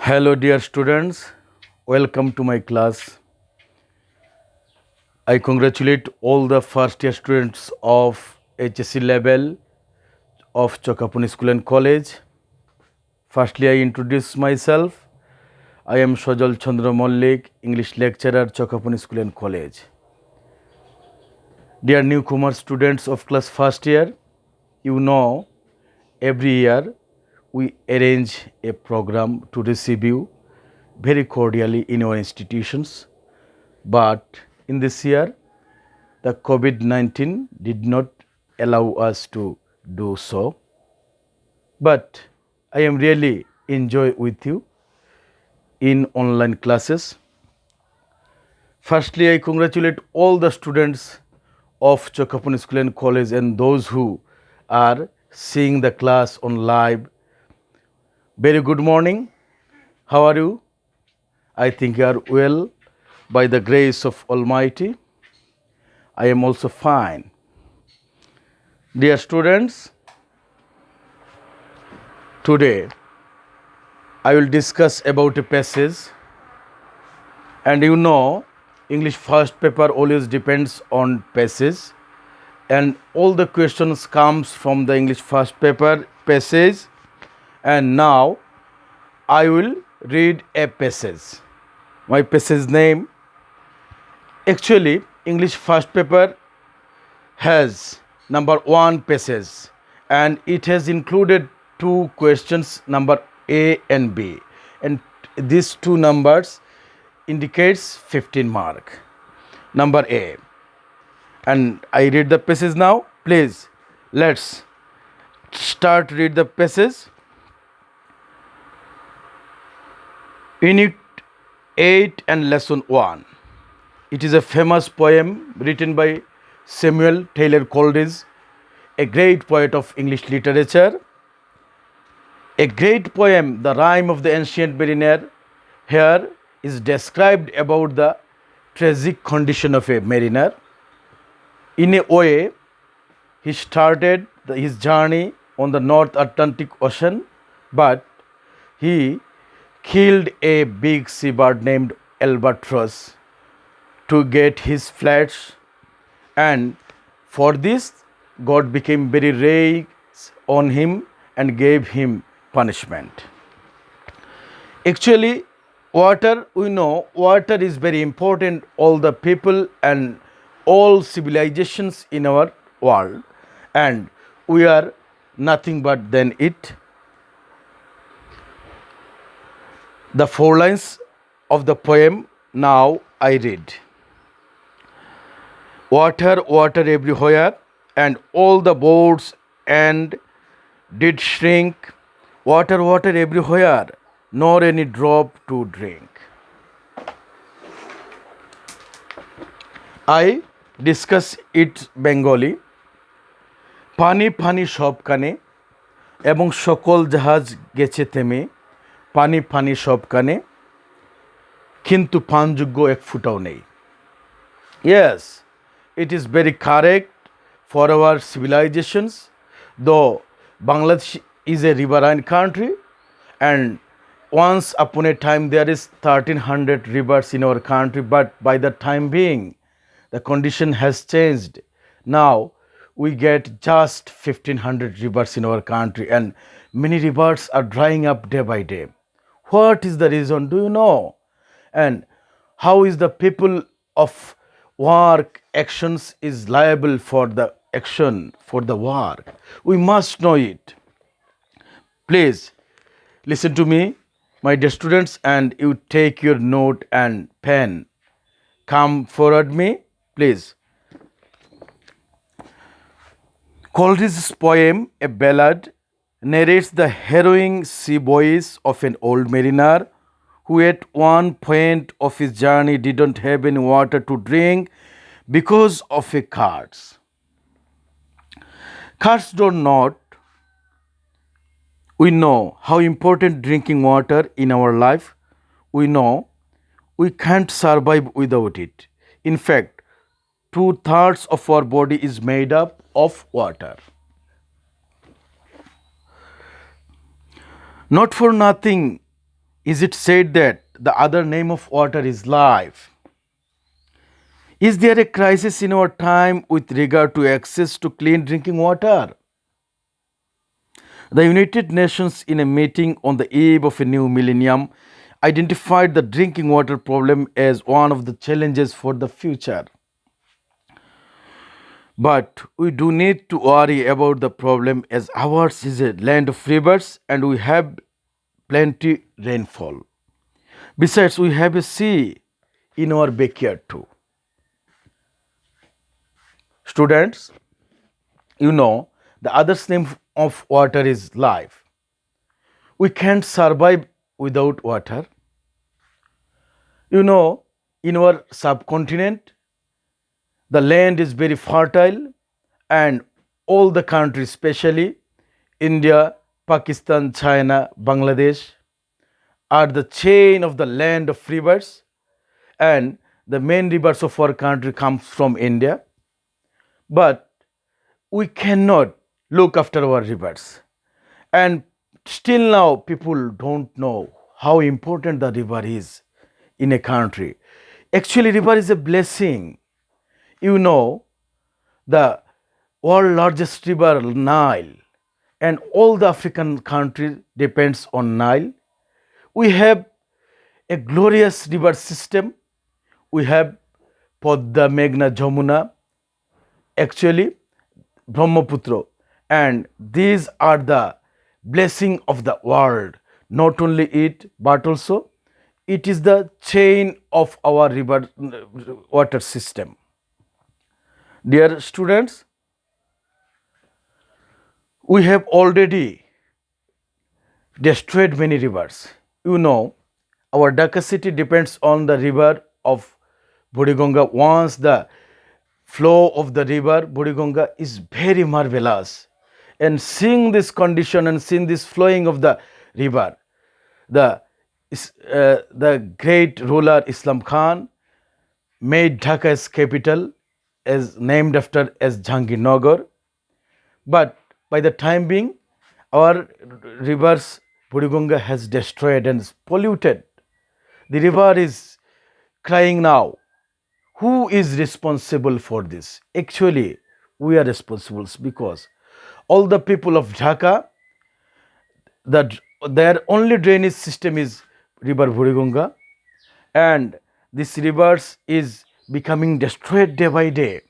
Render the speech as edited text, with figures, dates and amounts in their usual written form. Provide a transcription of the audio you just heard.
Hello, dear students. Welcome to my class. I congratulate all the first year students of HSC level of Chokapuni School and College. Firstly, I introduce myself. I am Shojal Chandra Mollik, English lecturer, Chokapuni School and College. Dear newcomer students of class first year, you know every year we arrange a program to receive you very cordially in our institutions. But in this year, the COVID-19 did not allow us to do so. But I am really enjoy with you in online classes. Firstly, I congratulate all the students of Chokapuni School and College and those who are seeing the class on live. Very good morning. How are you? I think you are well by the grace of Almighty. I am also fine. Dear students, today I will discuss about a passage, and you know English first paper always depends on passage, and all the questions comes from the English first paper passage. And now I will read a passage. My passage name, actually English first paper has number 1 passage, and it has included two questions, number A and B, and these two numbers indicates 15 mark. Number A, and I read the passage now. Please, let's start read the passage. Unit 8 and lesson 1. It is a famous poem written by Samuel Taylor Coleridge, a great poet of English literature. A great poem, The Rime of the Ancient Mariner, here is described about the tragic condition of a mariner. In a way, he started his journey on the North Atlantic Ocean, but he killed a big seabird named albatross to get his flesh, and for this God became very rage on him and gave him punishment. Actually, water, we know water is very important, all the people and all civilizations in our world, and we are nothing but than it. The 4 lines of the poem now I read. Water, water everywhere, and all the boats and did shrink. Water, water everywhere, nor any drop to drink. I discuss it Bengali. পানি পানি সবখানে এবং সকল জাহাজ গেছে থেমে, পানি পানি সবখানে কিন্তু পানযোগ্য এক ফুটাও নেই. Yes, it is very correct for our civilizations, though Bangladesh is a riverine country, and once upon a time there is 1300 rivers in our country, but by the time being the condition has changed. Now we get just 1500 rivers in our country, and many rivers are drying up day by day. What is the reason? Do you know? And how is the people of work actions is liable for the action for the work? We must know it. Please listen to me, my dear students, and you take your note and pen. Come forward me, please. Coleridge's poem, A Ballad, narrates the harrowing sea voyage of an old mariner who at one point of his journey didn't have any water to drink because of a curse. Curse or not, we know how important drinking water in our life. We know we can't survive without it. In fact, 2/3 of our body is made up of water. Not for nothing, Is it said that the other name of water is life? Is there a crisis in our time with regard to access to clean drinking water? The United Nations, in a meeting on the eve of a new millennium, identified the drinking water problem as one of the challenges for the future. But we do need to worry about the problem as ours is a land of rivers and we have plenty rainfall. Besides, we have a sea in our backyard too. Students, you know, the other name of water is life. We can't survive without water. You know, in our subcontinent, the land is very fertile, and all the countries, especially India, Pakistan, China, Bangladesh, are the chain of the land of rivers, and the main rivers of our country comes from India. But we cannot look after our rivers, and still now people don't know how important the river is in a country. Actually, river is a blessing. You know, the world largest river Nile, and all the African countries depends on Nile. We have a glorious river system. We have Podda, Meghna, Jamuna, actually Brahmaputra, and these are the blessing of the world. Not only it, but also it is the chain of our river water system. Dear students, we have already destroyed many rivers. You know, our Dhaka city depends on the river of Buriganga. Once the flow of the river Buriganga is very marvelous, and seeing this condition and seeing this flowing of the river, the the great ruler Islam Khan made Dhaka as capital, as named after as Jahangirnagar. But by the time being, our rivers Buriganga has destroyed and polluted. The river is crying now. Who is responsible for this? Actually, we are responsible because all the people of Dhaka, that their only drainage system is river Buriganga, and this rivers is becoming destroyed day by day.